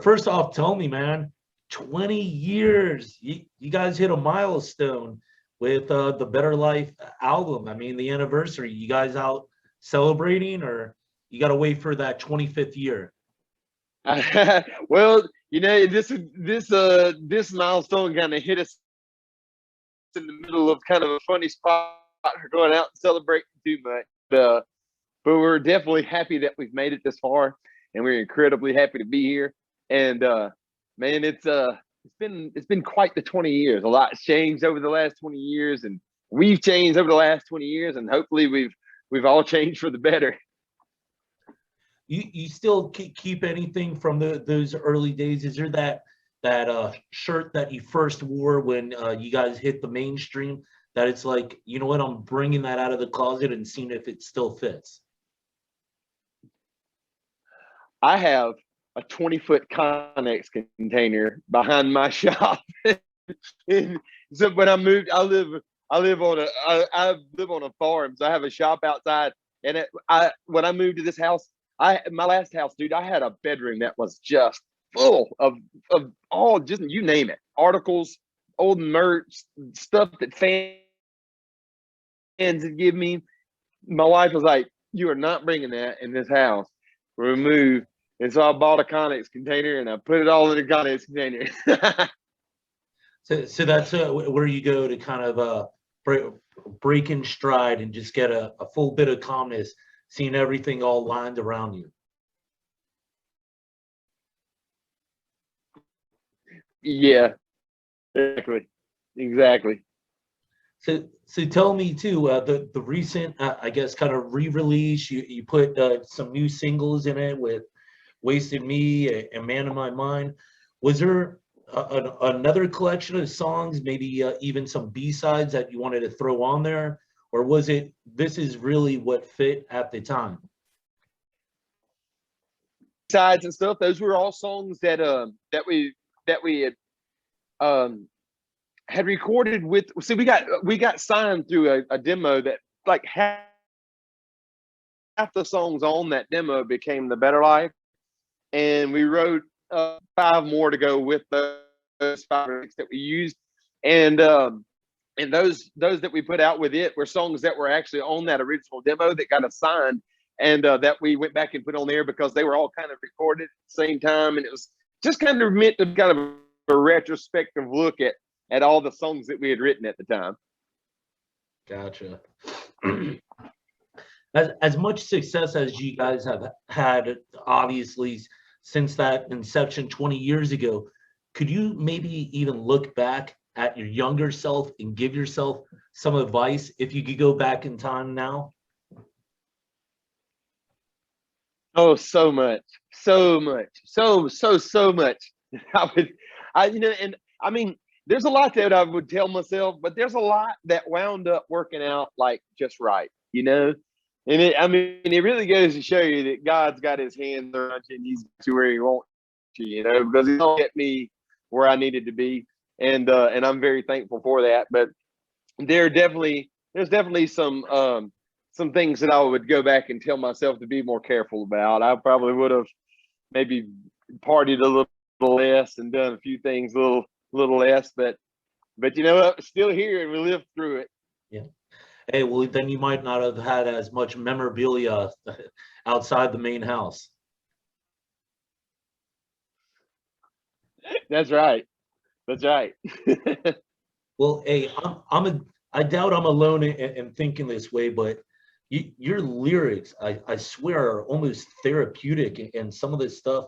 First off, tell me, man, 20 years. You guys hit a milestone with the Better Life album. I mean, the anniversary. You guys out celebrating, or you got to wait for that 25th year? Well, this milestone kind of hit us in the middle of kind of a funny spot for going out and celebrating too much. But we're definitely happy that we've made it this far, and we're incredibly happy to be here. And man, it's been quite the 20 years. A lot's changed over the last 20 years, and we've changed over the last 20 years, and hopefully we've all changed for the better. You still keep anything from those early days? Is there that shirt that you first wore when you guys hit the mainstream? That it's like, you know what, I'm bringing that out of the closet and seeing if it still fits. I have a 20-foot Connex container behind my shop. And so when I moved, I live on a farm, so I have a shop outside. And when I moved to this house, my last house, dude, I had a bedroom that was just full of all, just you name it, articles, old merch, stuff that fans would give me. My wife was like, "You are not bringing that in this house. We'll move." And so I bought a Connex container and I put it all in a Connex container. So that's where you go to kind of break in stride and just get a full bit of calmness, seeing everything all lined around you. Yeah, exactly. So tell me too, the recent, I guess, kind of re-release. You put some new singles in it with "Wasted Me" and "Man in My Mind." Was there another collection of songs, maybe even some B-sides that you wanted to throw on there, or was it this is really what fit at the time? Sides and stuff. Those were all songs that we um had recorded with. See, we got signed through a demo that like half the songs on that demo became the Better Life, and we wrote five more to go with those five or six that we used, and those that we put out with it were songs that were actually on that original demo that got us signed, and that we went back and put on there because they were all kind of recorded at the same time, and it was just kind of meant to be kind of a retrospective look at all the songs that we had written at the time. Gotcha. As much success as you guys have had, obviously, since that inception 20 years ago, could you maybe even look back at your younger self and give yourself some advice if you could go back in time now? Oh, so much, so much, so much. I would, and I mean, there's a lot that I would tell myself, but there's a lot that wound up working out like just right, And I mean, it really goes to show you that God's got His hands around you, and He's got you where He wants you, because He don't get me where I needed to be, and I'm very thankful for that. But there's definitely some things that I would go back and tell myself to be more careful about. I probably would have maybe partied a little less and done a few things a little less, but you know what? Still here, and we lived through it. Yeah. Hey, well, then you might not have had as much memorabilia outside the main house. That's right. That's right. Well, hey, I doubt I'm alone in thinking this way, but your lyrics, I swear, are almost therapeutic, and some of this stuff,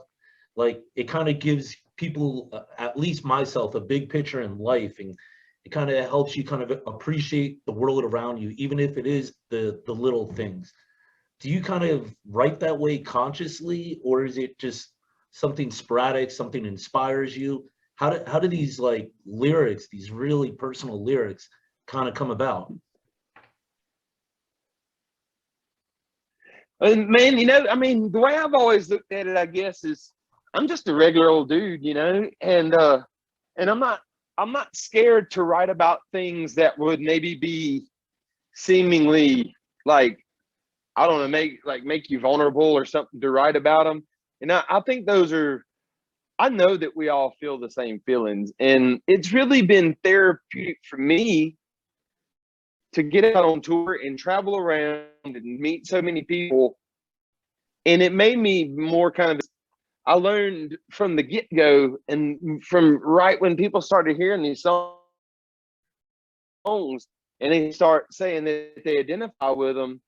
like it kind of gives people, at least myself, a big picture in life, and it kind of helps you kind of appreciate the world around you, even if it is the little things. Do you kind of write that way consciously, or is it just something sporadic, something inspires you? How do these like lyrics, these really personal lyrics, kind of come about? And man, I mean, the way I've always looked at it, I guess, is I'm just a regular old dude, and I'm not scared to write about things that would maybe be seemingly like, I don't know, make you vulnerable or something to write about them. And I think those are I know that we all feel the same feelings, and it's really been therapeutic for me to get out on tour and travel around and meet so many people. And it made me more kind of, I learned from the get-go and from right when people started hearing these songs and they start saying that they identify with them.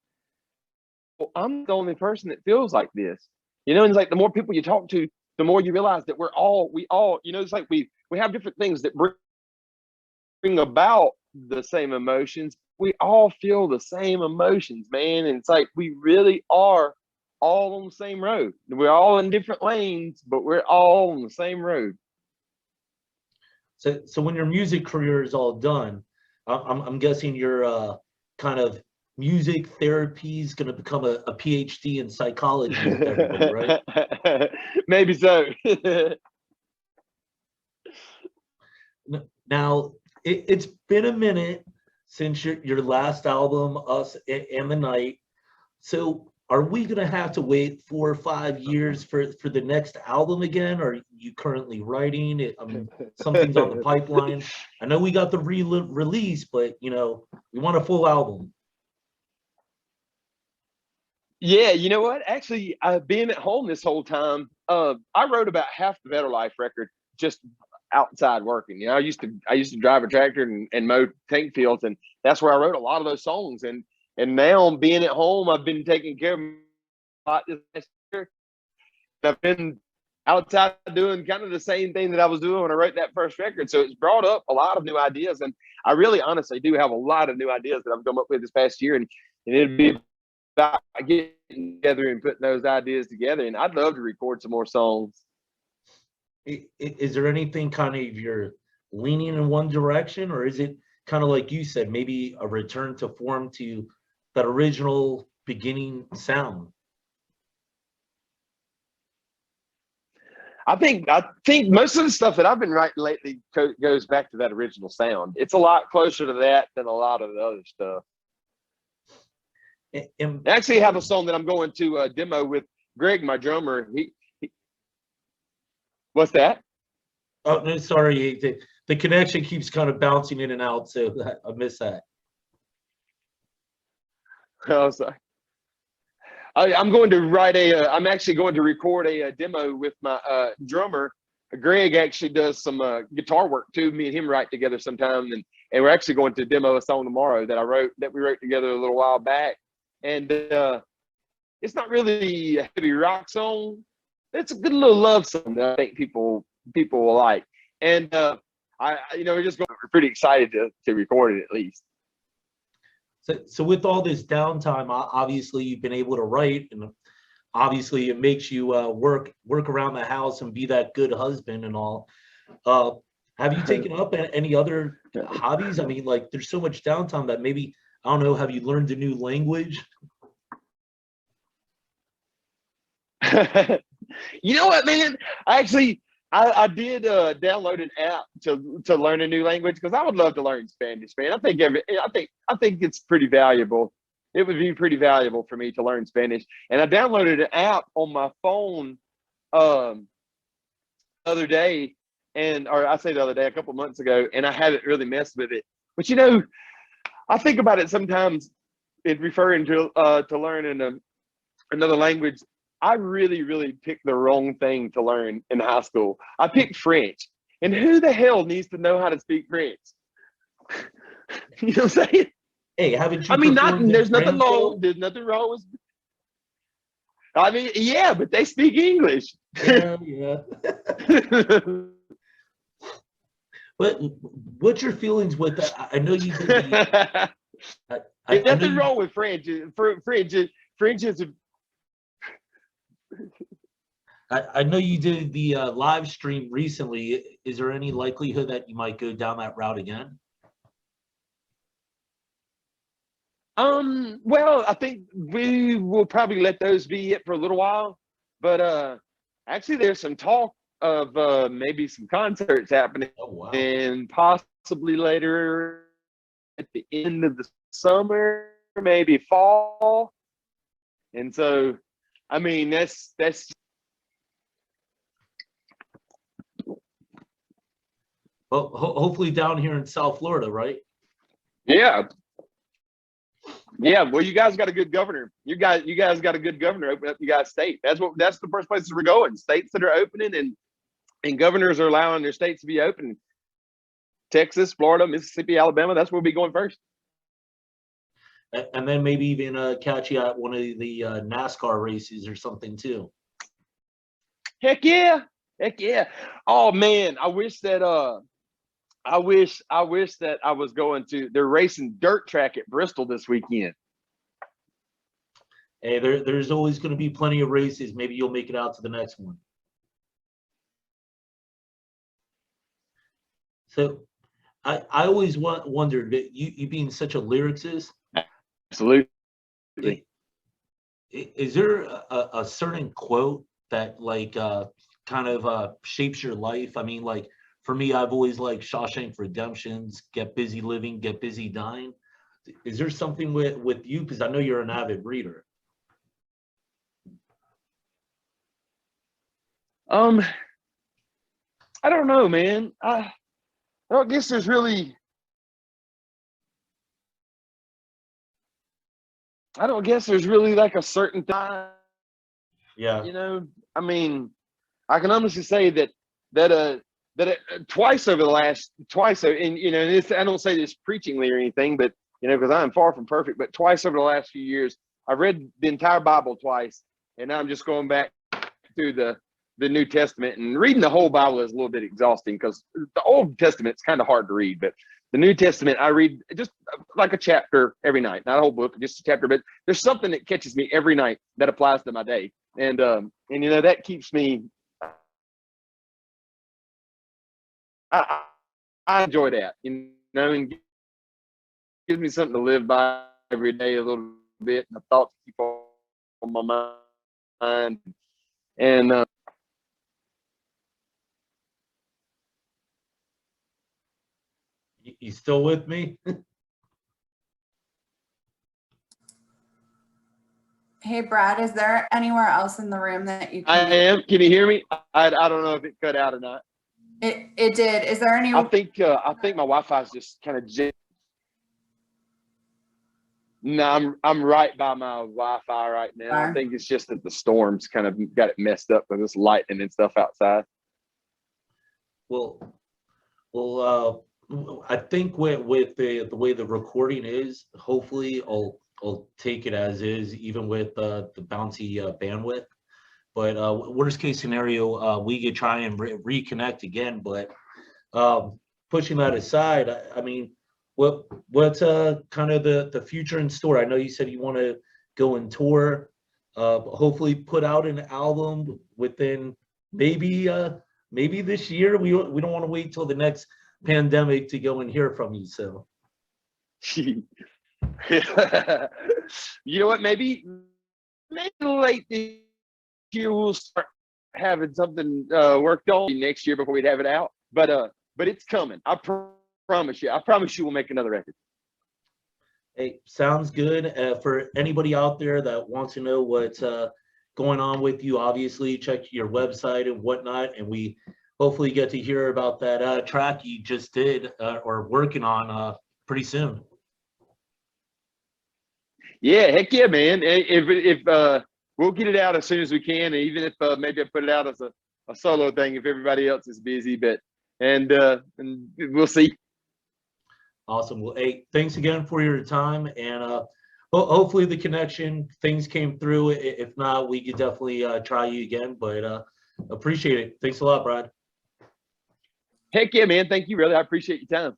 Well, I'm the only person that feels like this. You know, and it's like the more people you talk to, the more you realize that we all, you know, it's like we have different things that bring about the same emotions. We all feel the same emotions, man. And it's like we really are all on the same road. We're all in different lanes, but we're all on the same road. So when your music career is all done, I'm guessing your kind of music therapy is going to become a PhD in psychology with everybody, right? Maybe so. Now, it's been a minute since your last album, Us and the Night. So are we going to have to wait 4 or 5 years for the next album again? Or are you currently writing it? I mean, something's on the pipeline. I know we got the release, but you know, we want a full album. Yeah, you know what? Actually, I've been at home this whole time. I wrote about half the Better Life record just outside working. You know, I used to drive a tractor and mow tank fields, and that's where I wrote a lot of those songs. And now being at home, I've been taking care of a lot this last year. I've been outside doing kind of the same thing that I was doing when I wrote that first record. So it's brought up a lot of new ideas, and I really honestly do have a lot of new ideas that I've come up with this past year, and it'd be about getting together and putting those ideas together. And I'd love to record some more songs. Is there anything kind of you're leaning in one direction, or is it kind of like you said, maybe a return to form to that original beginning sound? I think most of the stuff that I've been writing lately goes back to that original sound. It's a lot closer to that than a lot of the other stuff. And I actually have a song that I'm going to demo with Greg, my drummer. What's that? oh no, sorry, the connection keeps kind of bouncing in and out, so I miss that. Oh, sorry. I'm going to write I'm actually going to record a demo with my drummer. Greg actually does some guitar work too. Me and him write together sometimes, and we're actually going to demo a song tomorrow that we wrote together a little while back. And it's not really a heavy rock song. It's a good little love song that I think people will like. And we're pretty excited to record it at least. So with all this downtime, obviously you've been able to write, and obviously it makes you work around the house and be that good husband and all. Have you taken up any other hobbies? I mean, like there's so much downtime that maybe, I don't know, have you learned a new language? You know what, man? I did download an app to learn a new language because I would love to learn Spanish, man. I think it's pretty valuable. It would be pretty valuable for me to learn Spanish. And I downloaded an app on my phone the other day, or I say the other day, a couple months ago, and I haven't really messed with it. But you know, I think about it sometimes in referring to learning another language. I really, really picked the wrong thing to learn in high school. I picked French. And who the hell needs to know how to speak French? You know what I'm saying? Hey, haven't you I mean, performed in there's nothing France, though? wrong. There's nothing wrong with, I mean, yeah, but they speak English. Yeah, yeah. But what's your feelings with that? I know you did There's I know nothing wrong with French. French is I know you did the live stream recently. Is there any likelihood that you might go down that route again? Well, I think we will probably let those be it for a little while. But actually there's some talk of maybe some concerts happening Oh wow. and possibly later at the end of the summer, maybe fall. And so I mean that's Well, hopefully down here in South Florida, right? Yeah. Yeah. Well, you guys got a good governor. You guys got a good governor. Open up you guys' state. That's the first places we're going. States that are opening and governors are allowing their states to be open. Texas, Florida, Mississippi, Alabama. That's where we'll be going first. And then maybe even catch you at one of the NASCAR races or something too. Heck yeah. Heck yeah. Oh man, I wish that I wish that I was going to. They're racing dirt track at Bristol this weekend. Hey, there's always going to be plenty of races. Maybe you'll make it out to the next one. So I always wondered that you being such a lyricist. Absolutely. Is there a certain quote that like kind of shapes your life? I mean, like for me, I've always liked Shawshank Redemption's "Get busy living, get busy dying." Is there something with you? Because I know you're an avid reader. I don't know, man. I don't guess there's really. I don't guess there's really like a certain time. Yeah. You know, I mean, I can honestly say that twice over the last and you know, and I don't say this preachingly or anything, but you know, because I'm far from perfect, but twice over the last few years, I've read the entire Bible twice, and now I'm just going back through the New Testament, and reading the whole Bible is a little bit exhausting because the Old Testament's kind of hard to read, but the New Testament I read just like a chapter every night, not a whole book, just a chapter, but there's something that catches me every night that applies to my day, and you know, that keeps me. I enjoy that, you know, and gives me something to live by every day a little bit, and a thought to keep on my mind, and You still with me? Hey, Brad, is there anywhere else in the room that you can? I am. Can you hear me? I don't know if it cut out or not. It did. Is there any? I think my Wi-Fi is just kind of. No, I'm right by my Wi-Fi right now. I think it's just that the storm's kind of got it messed up with this lightning and stuff outside. Well, I think with the way the recording is, hopefully I'll take it as is, even with the bouncy bandwidth. But worst case scenario, we could try and reconnect again. But pushing that aside, I mean, what's kind of the future in store? I know you said you want to go and tour, hopefully put out an album within maybe this year. We don't want to wait till the next pandemic to go and hear from you. So you know what? Maybe late this year we'll start having something worked on next year before we'd have it out. But it's coming. I promise you. I promise you we'll make another record. Hey, sounds good. For anybody out there that wants to know what's going on with you, obviously check your website and whatnot, and we hopefully get to hear about that track you just did or working on pretty soon. Yeah, heck yeah, man. If we'll get it out as soon as we can, and even if maybe I put it out as a solo thing if everybody else is busy, but and we'll see. Awesome. Well, hey, thanks again for your time, and hopefully the connection things came through. If not, we could definitely try you again, but appreciate it. Thanks a lot, Brad. Heck yeah, man. Thank you, really. I appreciate your time.